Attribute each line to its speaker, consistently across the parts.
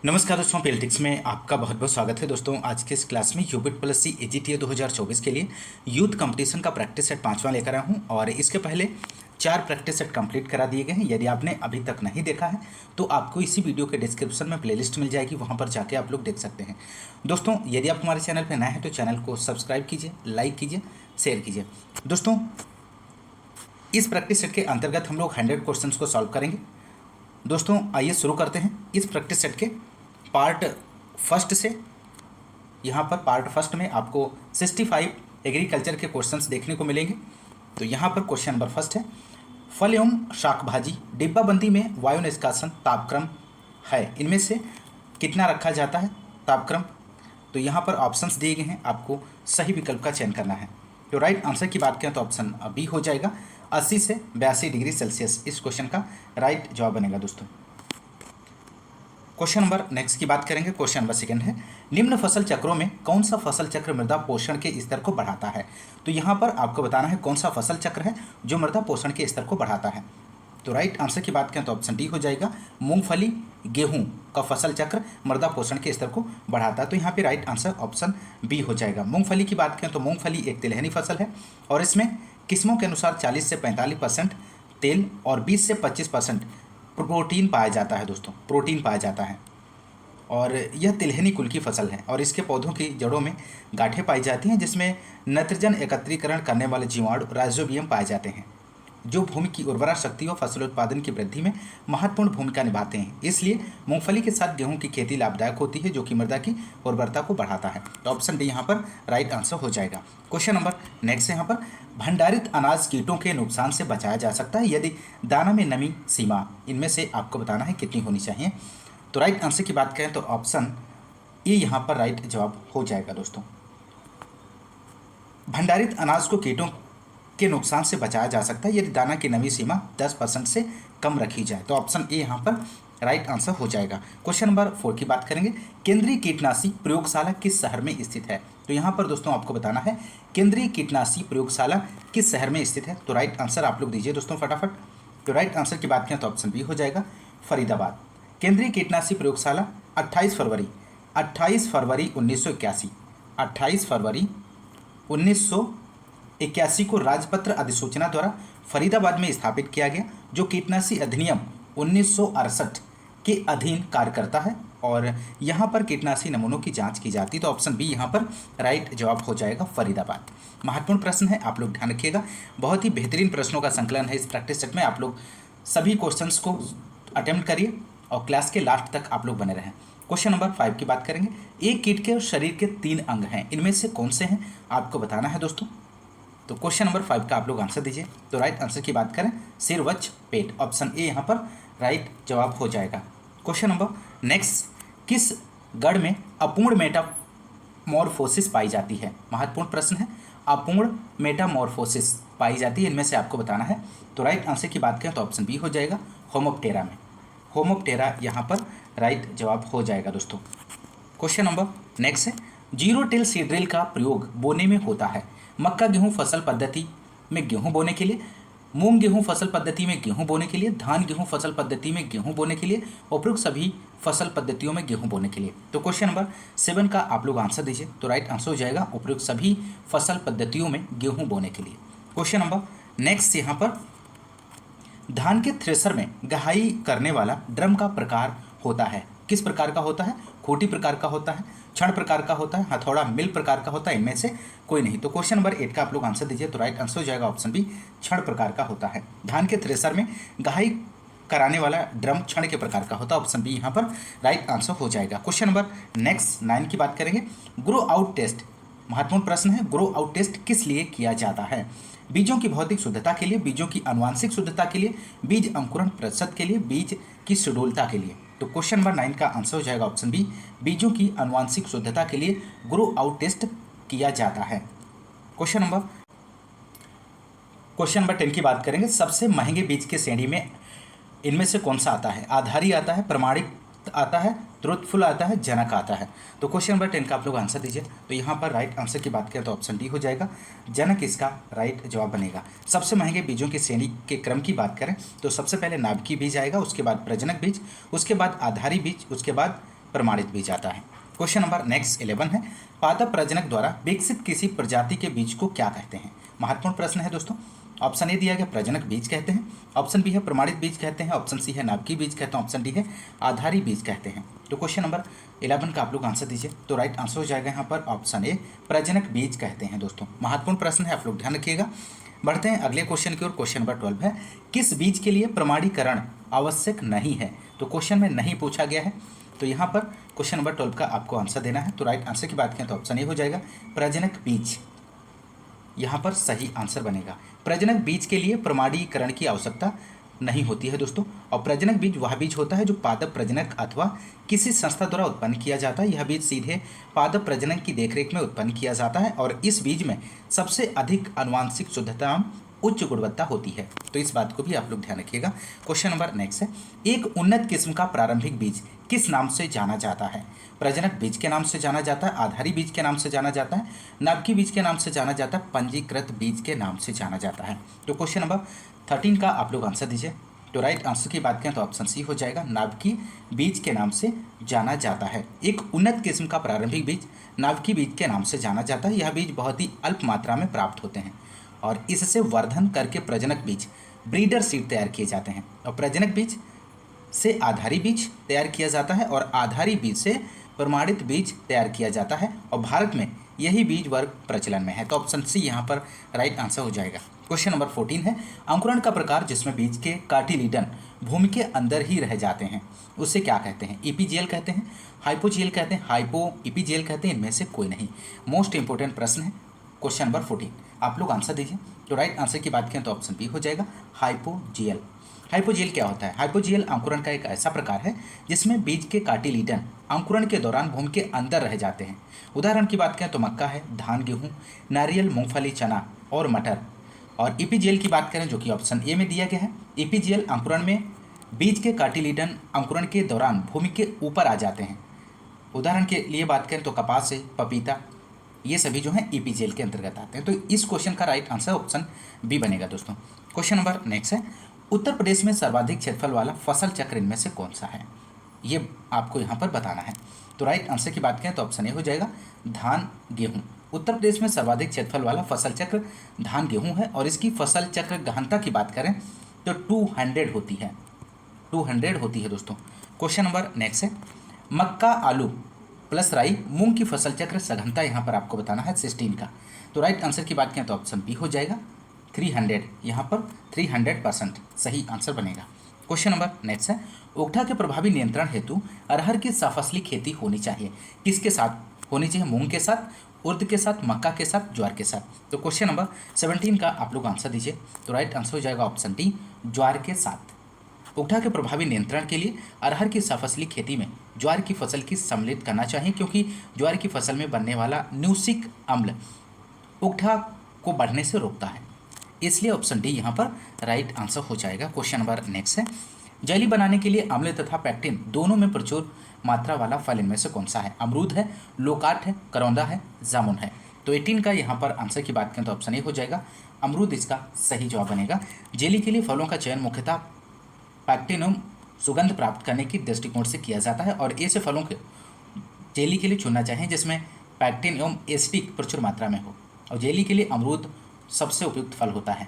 Speaker 1: नमस्कार दोस्तों, पॉलिटिक्स में आपका बहुत बहुत स्वागत है। दोस्तों आज के इस क्लास में यूबिट प्लस सी एजीटीए 2024 के लिए यूथ कंपटीशन का प्रैक्टिस सेट 5वां लेकर आया हूं और इसके पहले 4 प्रैक्टिस सेट कंप्लीट करा दिए गए हैं। यदि आपने अभी तक नहीं देखा है तो आपको इसी वीडियो के डिस्क्रिप्शन में प्लेलिस्ट मिल जाएगी, वहां पर जाके आप लोग देख सकते हैं। दोस्तों यदि आप हमारे चैनल पर नए हैं तो चैनल को सब्सक्राइब कीजिए, लाइक कीजिए, शेयर कीजिए। दोस्तों इस प्रैक्टिस सेट के अंतर्गत हम लोग 100 क्वेश्चन को सॉल्व करेंगे। दोस्तों आइए शुरू करते हैं इस प्रैक्टिस सेट के पार्ट फर्स्ट से। यहाँ पर पार्ट फर्स्ट में आपको 65 एग्रीकल्चर के क्वेश्चंस देखने को मिलेंगे। तो यहाँ पर क्वेश्चन नंबर फर्स्ट है, फल एवं शाक भाजी डिब्बाबंदी में वायु निष्कासन तापक्रम है, इनमें से कितना रखा जाता है तापक्रम। तो यहाँ पर ऑप्शंस दिए गए हैं, आपको सही विकल्प का चयन करना है। तो राइट आंसर की बात करें तो ऑप्शन बी हो जाएगा, 80 से 82 डिग्री सेल्सियस इस क्वेश्चन का राइट जवाब बनेगा। दोस्तों क्वेश्चन नंबर नेक्स्ट की बात करेंगे। क्वेश्चन नंबर सेकंड है, निम्न फसल चक्रों में कौन सा फसल चक्र मृदा पोषण के स्तर को बढ़ाता है। तो यहाँ पर आपको बताना है कौन सा फसल चक्र है जो मृदा पोषण के स्तर को बढ़ाता है। तो राइट आंसर की बात करें तो ऑप्शन डी हो जाएगा, मूंगफली गेहूं का फसल चक्र मृदा पोषण के स्तर को बढ़ाता है। तो यहाँ पे राइट आंसर ऑप्शन बी हो जाएगा। मूंगफली की बात करें तो मूंगफली एक तिलहनी फसल है और इसमें किस्मों के अनुसार 40 से 45% तेल और 20 से 25% प्रोटीन पाया जाता है। दोस्तों प्रोटीन पाया जाता है और यह तिलहनी कुल की फसल है और इसके पौधों की जड़ों में गांठें पाई जाती हैं जिसमें नाइट्रोजन एकत्रीकरण करने वाले जीवाणु राइजोबियम पाए जाते हैं, जो भूमि की उर्वरा शक्ति और फसल उत्पादन की वृद्धि में महत्वपूर्ण भूमिका निभाते हैं। इसलिए मूंगफली के साथ गेहूं की खेती लाभदायक होती है, जो कि मृदा की उर्वरता को बढ़ाता है। तो ऑप्शन डी यहाँ पर राइट आंसर हो जाएगा। क्वेश्चन नंबर नेक्स्ट है, यहाँ पर भंडारित अनाज कीटों के नुकसान से बचाया जा सकता है यदि दाना में नमी सीमा इनमें से आपको बताना है कितनी होनी चाहिए। तो राइट आंसर की बात करें तो ऑप्शन ए यहाँ पर राइट जवाब हो जाएगा। दोस्तों भंडारित अनाज को कीटों के नुकसान से बचाया जा सकता है यदि दाना की नमी सीमा 10% से कम रखी जाए। तो ऑप्शन ए यहाँ पर राइट आंसर हो जाएगा। क्वेश्चन नंबर 4 की बात करेंगे, केंद्रीय कीटनाशी प्रयोगशाला किस शहर में स्थित है। तो यहाँ पर दोस्तों आपको बताना है केंद्रीय कीटनाशी प्रयोगशाला किस शहर में स्थित है। तो राइट आंसर आप लोग दीजिए दोस्तों फटाफट। तो राइट आंसर की बात करें तो ऑप्शन बी हो जाएगा, फरीदाबाद। केंद्रीय कीटनाशी प्रयोगशाला 28 फरवरी 1981 28 फरवरी 1981 को राजपत्र अधिसूचना द्वारा फरीदाबाद में स्थापित किया गया, जो कीटनाशी अधिनियम 1968 के अधीन कार्य करता है और यहाँ पर कीटनाशी नमूनों की जांच की जाती है। तो ऑप्शन बी यहाँ पर राइट जवाब हो जाएगा, फरीदाबाद। महत्वपूर्ण प्रश्न है, आप लोग ध्यान रखिएगा। बहुत ही बेहतरीन प्रश्नों का संकलन है इस प्रैक्टिस सेट में। आप लोग सभी क्वेश्चंस को अटेम्प्ट करिए और क्लास के लास्ट तक आप लोग बने रहें। क्वेश्चन नंबर 5 की बात करेंगे, एक कीट के शरीर के 3 अंग हैं, इनमें से कौन से हैं आपको बताना है। दोस्तों तो क्वेश्चन नंबर 5 का आप लोग आंसर दीजिए। तो राइट आंसर की बात करें सिर, वक्ष, पेट, ऑप्शन ए यहाँ पर राइट जवाब हो जाएगा। क्वेश्चन नंबर नेक्स्ट, किस गण में अपूर्ण मेटामॉर्फोसिस पाई जाती है। महत्वपूर्ण प्रश्न है, अपूर्ण मेटामॉर्फोसिस पाई जाती है, इनमें से आपको बताना है। तो राइट आंसर की बात करें तो ऑप्शन बी हो जाएगा, होमोप्टेरा में। होमोप्टेरा यहाँ पर राइट जवाब हो जाएगा। दोस्तों क्वेश्चन नंबर नेक्स्ट है, जीरो टिल सीड ड्रिल का प्रयोग बोने में होता है। मक्का गेहूं फसल पद्धति में गेहूं बोने के लिए, मूंग गेहूं फसल पद्धति में गेहूं बोने के लिए, धान गेहूं फसल पद्धति में गेहूं बोने के लिए, उपरोक्त सभी फसल पद्धतियों में गेहूं बोने के लिए। तो क्वेश्चन नंबर 7 का आप लोग आंसर दीजिए। तो राइट आंसर हो जाएगा, उपरोक्त सभी फसल पद्धतियों में गेहूं बोने के लिए। क्वेश्चन नंबर नेक्स्ट, यहाँ पर धान के थ्रेसर में गहाई करने वाला ड्रम का प्रकार होता है, किस प्रकार का होता है। खोटी प्रकार का होता है, छड़ प्रकार का होता है, हथौड़ा मिल प्रकार का होता है, इनमें से कोई नहीं। तो क्वेश्चन नंबर 8 का आप लोग आंसर दीजिए। तो राइट आंसर हो जाएगा ऑप्शन बी, छड़ प्रकार का होता है। धान के थ्रेसर में गहाई कराने वाला ड्रम छड़ के प्रकार का होता है, ऑप्शन बी यहाँ पर राइट आंसर हो जाएगा। क्वेश्चन नंबर नेक्स्ट 9 की बात करेंगे, ग्रो आउट टेस्ट। महत्वपूर्ण प्रश्न है, ग्रो आउट टेस्ट किस लिए किया जाता है। बीजों की भौतिक शुद्धता के लिए, बीजों की आनुवांशिक शुद्धता के लिए, बीज अंकुरण प्रतिशत के लिए, बीज की सुडोलता के लिए। तो क्वेश्चन नंबर 9 का आंसर हो जाएगा ऑप्शन बी, बीजों की आनुवांशिक शुद्धता के लिए ग्रो आउट टेस्ट किया जाता है। क्वेश्चन नंबर 10 की बात करेंगे, सबसे महंगे बीज के श्रेणी में इनमें से कौन सा आता है। आधारी आता है, प्रमाणिक आता है, ट्रुथफुल आता है, जनक आता है। तो क्वेश्चन नंबर 10 का आप लोग आंसर दीजिए। तो यहाँ पर राइट आंसर की बात करें तो ऑप्शन डी हो जाएगा, जनक इसका राइट जवाब बनेगा। सबसे महंगे बीजों की श्रेणी के क्रम की बात करें तो सबसे पहले नाभिकीय बीज आएगा, उसके बाद प्रजनक बीज, उसके बाद आधारी बीज, उसके बाद प्रमाणित बीज आता है। क्वेश्चन नंबर नेक्स्ट 11 है, पादप प्रजनक द्वारा विकसित किसी प्रजाति के बीज को क्या कहते हैं? महत्वपूर्ण प्रश्न है दोस्तों। ऑप्शन ए दिया गया प्रजनक बीज कहते हैं, ऑप्शन बी है प्रमाणित बीज कहते हैं, ऑप्शन सी है नाभिकीय बीज कहते हैं, ऑप्शन डी है आधारी बीज कहते हैं। तो क्वेश्चन नंबर 11 का आप लोग आंसर दीजिए। तो राइट आंसर हो जाएगा यहाँ पर ऑप्शन ए प्रजनक बीज कहते हैं दोस्तों। महत्वपूर्ण प्रश्न है, आप लोग ध्यान रखिएगा। बढ़ते हैं अगले क्वेश्चन की ओर। क्वेश्चन नंबर 12 है, किस बीज के लिए प्रमाणीकरण आवश्यक नहीं है? तो क्वेश्चन में नहीं पूछा गया है, तो यहाँ पर क्वेश्चन नंबर 12 का आपको आंसर देना है। तो राइट आंसर की बात करें तो ऑप्शन ए हो जाएगा प्रजनक बीज, यहाँ पर सही आंसर बनेगा। प्रजनक बीज के लिए प्रमाणीकरण की आवश्यकता नहीं होती है दोस्तों। और प्रजनक बीज वह बीज होता है जो पादप प्रजनक अथवा किसी संस्था द्वारा उत्पन्न किया जाता है। यह बीज सीधे पादप प्रजनन की देखरेख में उत्पन्न किया जाता है और इस बीज में सबसे अधिक आनुवांशिक शुद्धता उच्च गुणवत्ता होती है। तो इस बात को भी आप लोग ध्यान रखिएगा। क्वेश्चन नंबर नेक्स्ट है, एक उन्नत किस्म का प्रारंभिक बीज किस नाम से जाना जाता है? प्रजनक बीज के नाम से जाना जाता है, आधारी बीज के नाम से जाना जाता है, नाभिकीय बीज के नाम से जाना जाता है, पंजीकृत बीज के नाम से जाना जाता है। तो क्वेश्चन नंबर 13 का आप लोग आंसर दीजिए। तो राइट आंसर की बात करें तो ऑप्शन सी हो जाएगा नाभिकीय बीज के नाम से जाना जाता है। एक उन्नत किस्म का प्रारंभिक बीज नाभिकीय बीज के नाम से जाना जाता है। यह बीज बहुत ही अल्प मात्रा में प्राप्त होते हैं और इससे वर्धन करके प्रजनक बीज ब्रीडर सीड तैयार किए जाते हैं और प्रजनक बीज से आधारी बीज तैयार किया जाता है और आधारी बीज से प्रमाणित बीज तैयार किया जाता है और भारत में यही बीज वर्ग प्रचलन में है। तो ऑप्शन सी यहाँ पर राइट आंसर हो जाएगा। क्वेश्चन नंबर 14 है, अंकुरण का प्रकार जिसमें बीज के कार्टिलिडन भूमि के अंदर ही रह जाते हैं उसे क्या कहते हैं? इपीजियल कहते हैं, हाइपोजियल कहते हैं, हाइपो इपीजियल कहते हैं, इनमें से कोई नहीं। मोस्ट इंपोर्टेंट प्रश्न है क्वेश्चन नंबर 14, आप लोग आंसर दीजिए। तो राइट आंसर की बात करें तो ऑप्शन बी हो जाएगा हाइपोजियल। हाइपोजियल क्या होता है? हाइपोजियल अंकुरण का एक ऐसा प्रकार है जिसमें बीज के कार्टिलिडन अंकुरण के दौरान भूमि के अंदर रह जाते हैं। उदाहरण की बात करें तो मक्का है, धान, गेहूं, नारियल, मूंगफली, चना और मटर। और इपीजियल की बात करें जो कि ऑप्शन ए में दिया गया है, इपीजियल अंकुरण में बीज के कार्टिलिडन अंकुरण के दौरान भूमि के ऊपर आ जाते हैं। उदाहरण के लिए बात करें तो कपास है, पपीता, ये सभी जो हैं इपीजियल के अंतर्गत आते हैं। तो इस क्वेश्चन का राइट आंसर ऑप्शन बी बनेगा दोस्तों। क्वेश्चन नंबर नेक्स्ट है, उत्तर प्रदेश में सर्वाधिक क्षेत्रफल वाला फसल चक्र इनमें से कौन सा है? ये आपको यहाँ पर बताना है। तो राइट आंसर की बात करें तो ऑप्शन ए हो जाएगा धान, गेहूँ। उत्तर प्रदेश में सर्वाधिक क्षेत्रफल वाला फसल चक्र धान, गेहूँ है और इसकी फसल चक्र गहनता की बात करें तो 200 होती है, 200 होती है दोस्तों। क्वेश्चन नंबर नेक्स्ट है, मक्का, आलू प्लस राई, मूंग की फसल चक्र सघनता यहाँ पर आपको बताना है 16 का। तो राइट आंसर की बात करें तो ऑप्शन बी हो जाएगा 300, यहाँ पर 300% सही आंसर बनेगा। क्वेश्चन नंबर नेक्स्ट है, ओकठा के प्रभावी नियंत्रण हेतु अरहर की सफसली खेती होनी चाहिए, किसके साथ होनी चाहिए? मूंग के साथ, उर्द के साथ, मक्का के साथ, ज्वार के साथ। तो क्वेश्चन नंबर 17 का आप लोग आंसर दीजिए। तो राइट आंसर हो जाएगा ऑप्शन डी ज्वार के साथ। ओकठा के प्रभावी नियंत्रण के लिए अरहर की सफसली खेती में ज्वार की फसल की सम्मिलित करना चाहिए क्योंकि ज्वार की फसल में बनने वाला न्यूसिक अम्ल ओकठा को बढ़ने से रोकता है, इसलिए ऑप्शन डी यहाँ पर राइट आंसर हो जाएगा। क्वेश्चन नंबर नेक्स्ट है, जेली बनाने के लिए अम्ल तथा पैक्टिन दोनों में प्रचुर मात्रा वाला फल इनमें से कौन सा है? अमरूद है, लोकाट है, करौंदा है, जामुन है। तो 18 का यहाँ पर आंसर की बात करें तो ऑप्शन ए हो जाएगा अमरूद इसका सही जवाब बनेगा। जेली के लिए फलों का चयन मुख्यतः पैक्टिन एवं सुगंध प्राप्त करने की दृष्टिकोण से किया जाता है और ऐसे फलों के जेली के लिए चुनना चाहिए जिसमें पैक्टिन एवं एसिटिक प्रचुर मात्रा में हो और जेली के लिए अमरूद सबसे उपयुक्त फल होता है।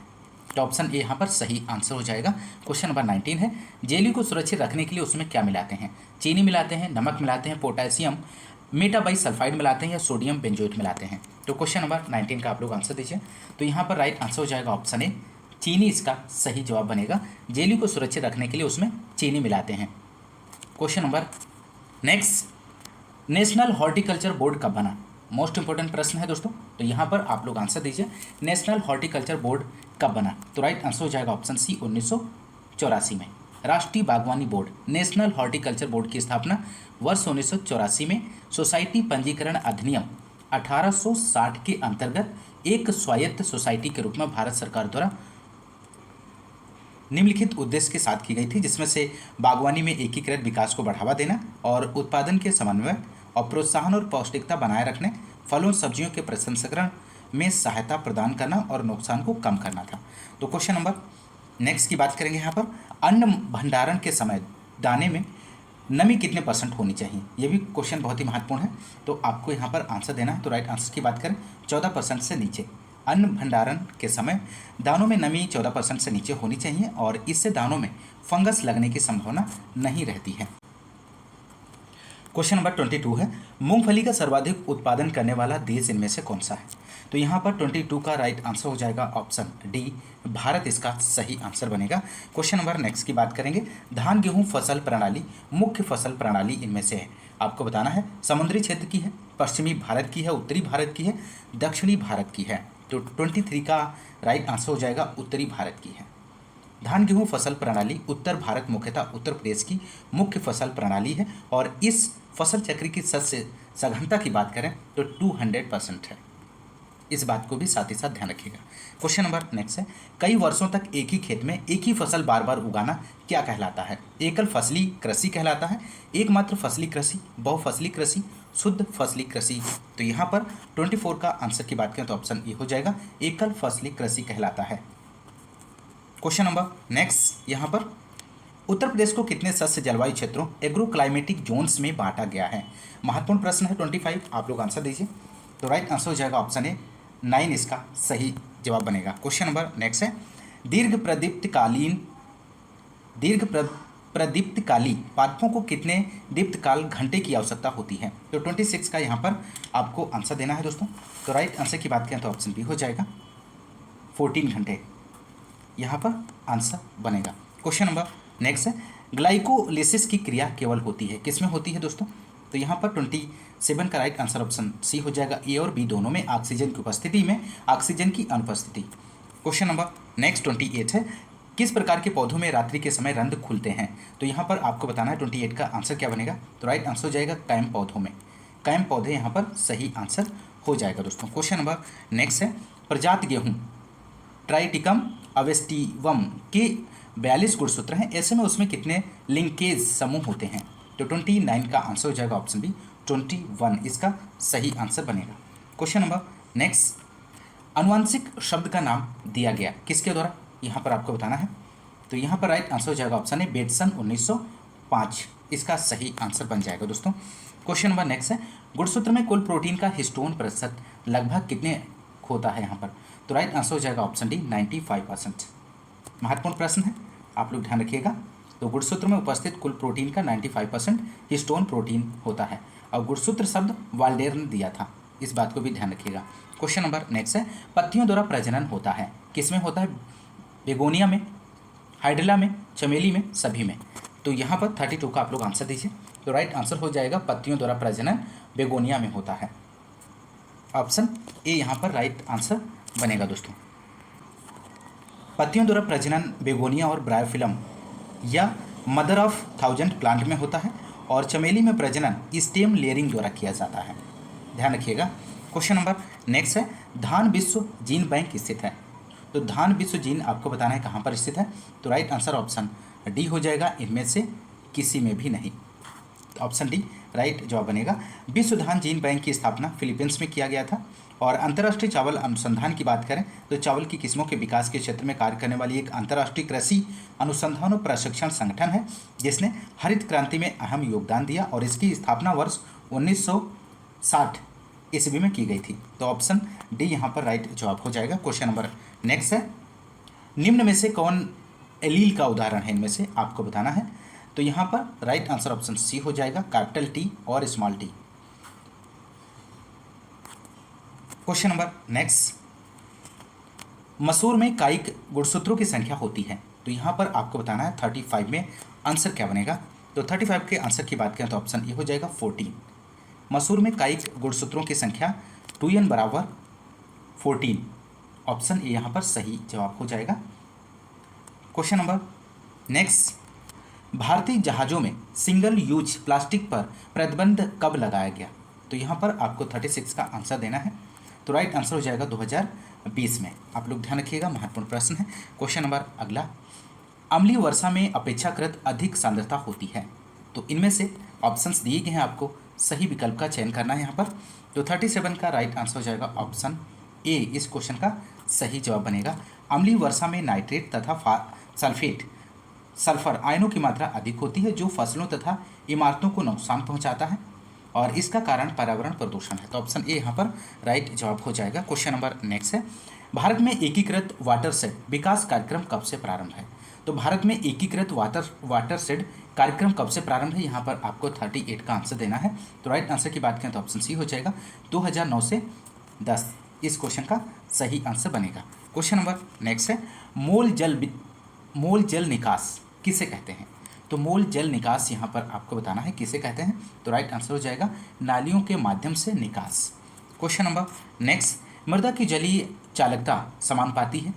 Speaker 1: तो ऑप्शन ए यहाँ पर सही आंसर हो जाएगा। क्वेश्चन नंबर 19 है, जेली को सुरक्षित रखने के लिए उसमें क्या मिलाते हैं? चीनी मिलाते हैं, नमक मिलाते हैं, पोटेशियम मेटाबाइसल्फाइड मिलाते हैं या सोडियम बेंजोएट मिलाते हैं। तो क्वेश्चन नंबर 19 का आप लोग आंसर दीजिए। तो यहाँ पर राइट आंसर हो जाएगा ऑप्शन ए चीनी इसका सही जवाब बनेगा। जेली को सुरक्षित रखने के लिए उसमें चीनी मिलाते हैं। Question number next, national horticulture board कब बना? मोस्ट इंपॉर्टेंट प्रश्न है दोस्तों। तो यहाँ पर आप लोग आंसर दीजिए, नेशनल हॉर्टिकल्चर बोर्ड कब बना? तो राइट आंसर हो जाएगा ऑप्शन सी 1984 में। राष्ट्रीय बागवानी बोर्ड, नेशनल हॉर्टिकल्चर बोर्ड की स्थापना वर्ष 1984 में सोसाइटी पंजीकरण अधिनियम 1860 के अंतर्गत एक स्वायत्त सोसाइटी के रूप में भारत सरकार द्वारा निम्नलिखित उद्देश्य के साथ की गई थी, जिसमें से बागवानी में एकीकृत विकास को बढ़ावा देना और उत्पादन के समन्वय और प्रोत्साहन और पौष्टिकता बनाए रखने, फलों सब्जियों के प्रसंस्करण में सहायता प्रदान करना और नुकसान को कम करना था। तो क्वेश्चन नंबर नेक्स्ट की बात करेंगे यहाँ पर, अन्न भंडारण के समय दाने में नमी कितने परसेंट होनी चाहिए, ये भी क्वेश्चन बहुत ही महत्वपूर्ण है। तो आपको यहाँ पर आंसर देना है। तो राइट आंसर की बात करें 14% से नीचे। अन्न भंडारण के समय दानों में नमी 14% से नीचे होनी चाहिए और इससे दानों में फंगस लगने की संभावना नहीं रहती है। क्वेश्चन नंबर 22 है, मूंगफली का सर्वाधिक उत्पादन करने वाला देश इनमें से कौन सा है। तो यहाँ पर 22 का राइट आंसर हो जाएगा ऑप्शन डी, भारत इसका सही आंसर बनेगा। क्वेश्चन नंबर नेक्स्ट की बात करेंगे, धान गेहूं फसल प्रणाली मुख्य फसल प्रणाली इनमें से है। आपको बताना है समुद्री क्षेत्र की है, पश्चिमी भारत की है, उत्तरी भारत की है, दक्षिणी भारत की है। तो 23 का राइट आंसर हो जाएगा उत्तरी भारत की है। धान गेहूं फसल प्रणाली उत्तर भारत मुख्यतः उत्तर प्रदेश की मुख्य फसल प्रणाली है और इस फसल चक्र की शस्य सघनता की बात करें तो 200% है। इस बात को भी साथ ही साथ ध्यान रखिएगा। क्वेश्चन नंबर नेक्स्ट है, कई वर्षों तक एक ही खेत में एक ही फसल बार बार उगाना क्या कहलाता है। एकल फसली कृषि कहलाता है, एकमात्र फसली कृषि, बहुफसली कृषि, शुद्ध फसली कृषि। तो यहाँ पर 24 का आंसर की बात करें तो ऑप्शन ए हो जाएगा, एकल फसली कृषि कहलाता है। क्वेश्चन नंबर नेक्स्ट, यहाँ पर उत्तर प्रदेश को कितने सस्य जलवायु क्षेत्रों एग्रो क्लाइमेटिक जोन्स में बांटा गया है। महत्वपूर्ण प्रश्न है 25, आप लोग आंसर दीजिए। तो राइट आंसर हो जाएगा ऑप्शन ए 9 इसका सही जवाब बनेगा। क्वेश्चन नंबर नेक्स्ट है, दीर्घ प्रदीप्तकाली पादपों को कितने दीप्तकाल घंटे की आवश्यकता होती है। तो 26 का यहाँ पर आपको आंसर देना है दोस्तों। तो राइट आंसर की बात करें तो ऑप्शन बी हो जाएगा 14 घंटे, यहाँ पर आंसर बनेगा। क्वेश्चन नंबर नेक्स्ट है, ग्लाइकोलिसिस की क्रिया केवल होती है किसमें होती है दोस्तों। तो यहाँ पर 27 का राइट आंसर ऑप्शन सी हो जाएगा, ए और बी दोनों में ऑक्सीजन की उपस्थिति में, ऑक्सीजन की अनुपस्थिति। क्वेश्चन नंबर नेक्स्ट 28 है, किस प्रकार के पौधों में रात्रि के समय रंध्र खुलते हैं। तो यहाँ पर आपको बताना है 28 का आंसर क्या बनेगा। तो राइट आंसर हो जाएगा कायम पौधों में, कायम पौधे यहाँ पर सही आंसर हो जाएगा दोस्तों। क्वेश्चन नंबर नेक्स्ट है, प्रजात गेहूँ ट्राइटिकम अवेस्टिवम के 42 गुणसूत्र हैं, ऐसे में उसमें कितने लिंकेज समूह होते हैं। तो 29 का आंसर हो जाएगा ऑप्शन बी 21, इसका सही आंसर बनेगा। क्वेश्चन नंबर नेक्स्ट, अनुवांशिक शब्द का नाम दिया गया किसके द्वारा, यहाँ पर आपको बताना है। तो यहाँ पर राइट आंसर हो जाएगा ऑप्शन ए बेटसन 1905, इसका सही आंसर बन जाएगा दोस्तों। क्वेश्चन नंबर नेक्स्ट है, गुणसूत्र में कुल प्रोटीन का हिस्टोन प्रतिशत लगभग कितने होता है यहाँ पर। तो राइट आंसर हो जाएगा ऑप्शन डी 95%। महत्वपूर्ण प्रश्न है, आप लोग ध्यान रखिएगा। तो गुणसूत्र में उपस्थित कुल प्रोटीन का 95% हिस्टोन प्रोटीन होता है और गुणसूत्र शब्द वाल्डेर ने दिया था, इस बात को भी ध्यान रखिएगा। क्वेश्चन नंबर नेक्स्ट है, पत्तियों द्वारा प्रजनन होता है किसमें होता है, बेगोनिया में, हाइड्रिला में, चमेली में, सभी में। तो यहाँ पर 32 का आप लोग आंसर दीजिए। तो राइट आंसर हो जाएगा पत्तियों द्वारा प्रजनन बेगोनिया में होता है, ऑप्शन ए यहाँ पर राइट आंसर बनेगा दोस्तों। पत्तियों द्वारा प्रजनन बेगोनिया और ब्रायोफिलम या मदर ऑफ 1000 प्लांट में होता है और चमेली में प्रजनन स्टेम लेयरिंग द्वारा किया जाता है, ध्यान रखिएगा। क्वेश्चन नंबर नेक्स्ट है, धान विश्व जीन बैंक स्थित है। तो धान विश्व जीन आपको बताना है कहाँ पर स्थित है। तो राइट आंसर ऑप्शन डी हो जाएगा, इनमें से किसी में भी नहीं। तो ऑप्शन डी राइट जवाब बनेगा। विश्व धान जीन बैंक की स्थापना फिलीपींस में किया गया था। और अंतर्राष्ट्रीय चावल अनुसंधान की बात करें तो चावल की किस्मों के विकास के क्षेत्र में कार्य करने वाली एक अंतर्राष्ट्रीय कृषि अनुसंधान और प्रशिक्षण संगठन है जिसने हरित क्रांति में अहम योगदान दिया और इसकी स्थापना वर्ष 1960 ईस्वी में की गई थी। तो ऑप्शन डी यहाँ पर राइट जवाब हो जाएगा। क्वेश्चन नंबर नेक्स्ट है, निम्न में से कौन एलील का उदाहरण है, इनमें से आपको बताना है। तो यहाँ पर राइट आंसर ऑप्शन सी हो जाएगा, कैपिटल टी और small T. Question number next, मसूर में कायिक गुणसूत्रों की संख्या होती है। तो यहाँ पर आपको बताना है 35 में आंसर क्या बनेगा। तो 35 के आंसर की बात करें तो ऑप्शन ए हो जाएगा 14। मसूर में कायिक गुणसूत्रों की संख्या 2n बराबर 14, ऑप्शन ए यहाँ पर सही जवाब हो जाएगा। क्वेश्चन नंबर नेक्स्ट, भारतीय जहाज़ों में सिंगल यूज प्लास्टिक पर प्रतिबंध कब लगाया गया। तो यहाँ पर आपको 36 का आंसर देना है। तो राइट आंसर हो जाएगा 2020 में, आप लोग ध्यान रखिएगा, महत्वपूर्ण प्रश्न है। क्वेश्चन नंबर अगला, अम्लीय वर्षा में अपेक्षाकृत अधिक सांद्रता होती है। तो इनमें से ऑप्शंस दिए गए हैं, आपको सही विकल्प का चयन करना है यहाँ पर। तो 37 का राइट आंसर हो जाएगा ऑप्शन ए, इस क्वेश्चन का सही जवाब बनेगा। अम्लीय वर्षा में नाइट्रेट तथा सल्फेट सल्फर आयनों की मात्रा अधिक होती है जो फसलों तथा इमारतों को नुकसान पहुंचाता है और इसका कारण पर्यावरण प्रदूषण है। तो ऑप्शन ए यहाँ पर राइट जवाब हो जाएगा। क्वेश्चन नंबर नेक्स्ट है, भारत में एकीकृत वाटरशेड विकास कार्यक्रम कब से प्रारंभ है? तो भारत में एकीकृत वाटरशेड कार्यक्रम कब से प्रारंभ है? यहाँ पर आपको 38 का आंसर देना है। तो राइट आंसर की बात करें तो ऑप्शन सी हो जाएगा, 2009 से 10 इस क्वेश्चन का सही आंसर बनेगा। क्वेश्चन नंबर नेक्स्ट है, मोल जल निकास किसे कहते हैं? तो मोल जल निकास यहाँ पर आपको बताना है किसे कहते हैं। तो राइट आंसर हो जाएगा नालियों के माध्यम से निकास। क्वेश्चन नंबर नेक्स्ट, मृदा की जलीय चालकता समानुपाती है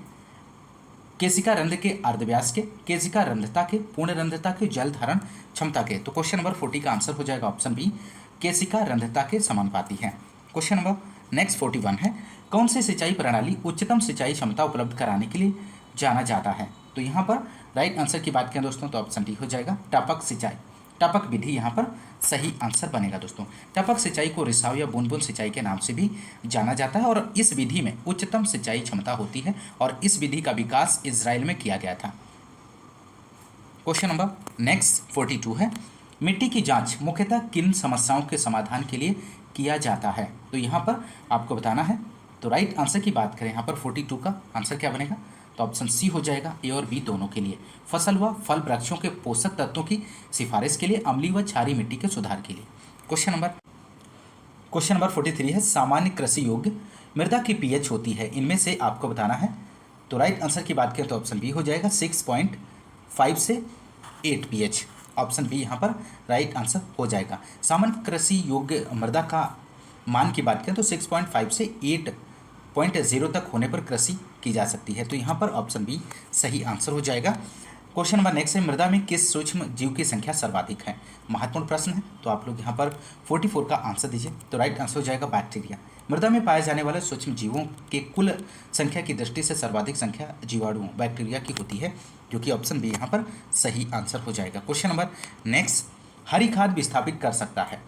Speaker 1: केशिका रंध्र के अर्धव्यास के, केशिका रंध्रता के, पूर्ण रंध्रता के, जल धारण क्षमता के। तो क्वेश्चन नंबर 40 का आंसर हो जाएगा ऑप्शन बी, केशिका रंध्रता के समानुपाती है। क्वेश्चन नंबर नेक्स्ट 41 है, कौन सी सिंचाई प्रणाली उच्चतम सिंचाई क्षमता उपलब्ध कराने के लिए जाना जाता है? तो यहाँ पर राइट आंसर की बात करें दोस्तों तो ऑप्शन डी हो जाएगा, टपक सिंचाई। टपक विधि यहाँ पर सही आंसर बनेगा दोस्तों। टपक सिंचाई को रिसाव या बूंद बूंद सिंचाई के नाम से भी जाना जाता है और इस विधि में उच्चतम सिंचाई क्षमता होती है और इस विधि का विकास इजराइल में किया गया था। क्वेश्चन नंबर नेक्स्ट 42 है, मिट्टी की जांच मुख्यतः किन समस्याओं के समाधान के लिए किया जाता है? तो यहाँ पर आपको बताना है। तो राइट आंसर की बात करें यहाँ पर 42 का आंसर क्या बनेगा? तो ऑप्शन सी हो जाएगा, ए और बी दोनों के लिए। फसल व फल वृक्षों के पोषक तत्वों की सिफारिश के लिए, अम्लीय व क्षारीय मिट्टी के सुधार के लिए। क्वेश्चन नंबर 43 है, सामान्य कृषि योग्य मृदा की पीएच होती है, इनमें से आपको बताना है। तो राइट आंसर की बात करें तो ऑप्शन बी हो जाएगा, 6.5 से 8 पीएच। ऑप्शन बी यहाँ पर राइट आंसर हो जाएगा। सामान्य कृषि योग्य मृदा का मान की बात करें तो 6.5 से 8.0 तक होने पर कृषि की जा सकती है। तो यहाँ पर ऑप्शन बी सही आंसर हो जाएगा। क्वेश्चन नंबर नेक्स्ट है, मृदा में किस सूक्ष्म जीव की संख्या सर्वाधिक है? महत्वपूर्ण प्रश्न है, तो आप लोग यहाँ पर 44 का आंसर दीजिए। तो राइट आंसर हो जाएगा बैक्टीरिया। मृदा में पाए जाने वाले सूक्ष्म जीवों के कुल संख्या की दृष्टि से सर्वाधिक संख्या जीवाणुओं बैक्टीरिया की होती है, जो कि ऑप्शन बी यहाँ पर सही आंसर हो जाएगा। क्वेश्चन नंबर नेक्स्ट, हरी खाद विस्थापित कर सकता है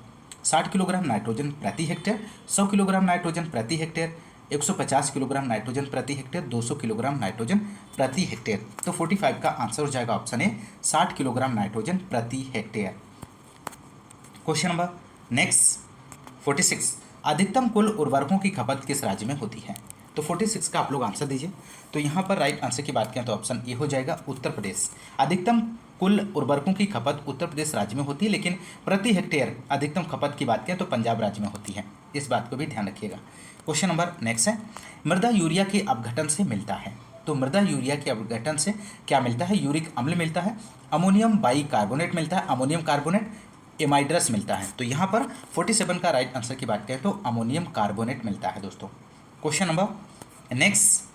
Speaker 1: 60 किलोग्राम नाइट्रोजन प्रति हेक्टेयर, 100 किलोग्राम नाइट्रोजन प्रति हेक्टेयर, 150 किलोग्राम नाइट्रोजन प्रति हेक्टेयर, 200 किलोग्राम नाइट्रोजन प्रति हेक्टेयर। तो 45 का आंसर हो जाएगा ऑप्शन ए, 60 किलोग्राम नाइट्रोजन प्रति हेक्टेयर। क्वेश्चन नंबर नेक्स्ट 46, अधिकतम कुल उर्वरकों की खपत किस राज्य में होती है? तो 46 का आप लोग आंसर दीजिए। तो यहाँ पर राइट आंसर की बात करें तो ऑप्शन ए हो जाएगा, उत्तर प्रदेश। अधिकतम कुल उर्वरकों की खपत उत्तर प्रदेश राज्य में होती है, लेकिन प्रति हेक्टेयर अधिकतम खपत की बात करें तो पंजाब राज्य में होती है। इस बात को भी ध्यान रखिएगा। क्वेश्चन नंबर नेक्स्ट है, मृदा यूरिया के अपघटन से मिलता है। तो मृदा यूरिया के अपघटन से क्या मिलता है? यूरिक अम्ल मिलता है, अमोनियम बाइकार्बोनेट मिलता है, अमोनियम कार्बोनेट, एमाइड्रस मिलता है। तो यहाँ पर 47 का राइट आंसर की बात करें तो अमोनियम कार्बोनेट मिलता है दोस्तों। क्वेश्चन नंबर नेक्स्ट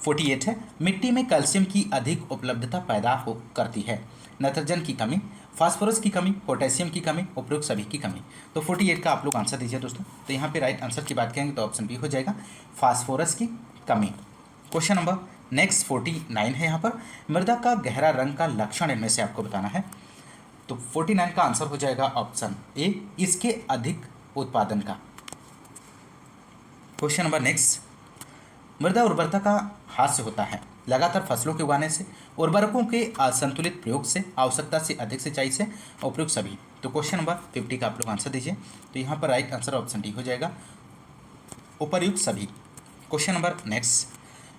Speaker 1: 48 है, मिट्टी में कैल्शियम की अधिक उपलब्धता पैदा हो करती है, नाइट्रोजन की कमी, फास्फोरस की कमी, पोटेशियम की कमी, उपरोक्त सभी की कमी। तो 48 का आप लोग आंसर दीजिए दोस्तों। तो यहाँ पे राइट आंसर की बात करेंगे तो ऑप्शन बी हो जाएगा, फास्फोरस की कमी। क्वेश्चन नंबर नेक्स्ट 49 है, यहाँ पर मृदा का गहरा रंग का लक्षण इनमें से आपको बताना है। तो 49 का आंसर हो जाएगा ऑप्शन ए, इसके अधिक उत्पादन का। क्वेश्चन नंबर नेक्स्ट, मृदा उर्वरता का हास्य होता है लगातार फसलों के उगाने से, उर्वरकों के असंतुलित प्रयोग से, आवश्यकता से अधिक सिंचाई से, उपयुक्त सभी। तो क्वेश्चन नंबर 50 का आप लोग आंसर दीजिए। तो यहाँ पर राइट आंसर ऑप्शन डी हो जाएगा, उपयुक्त सभी। क्वेश्चन नंबर नेक्स्ट,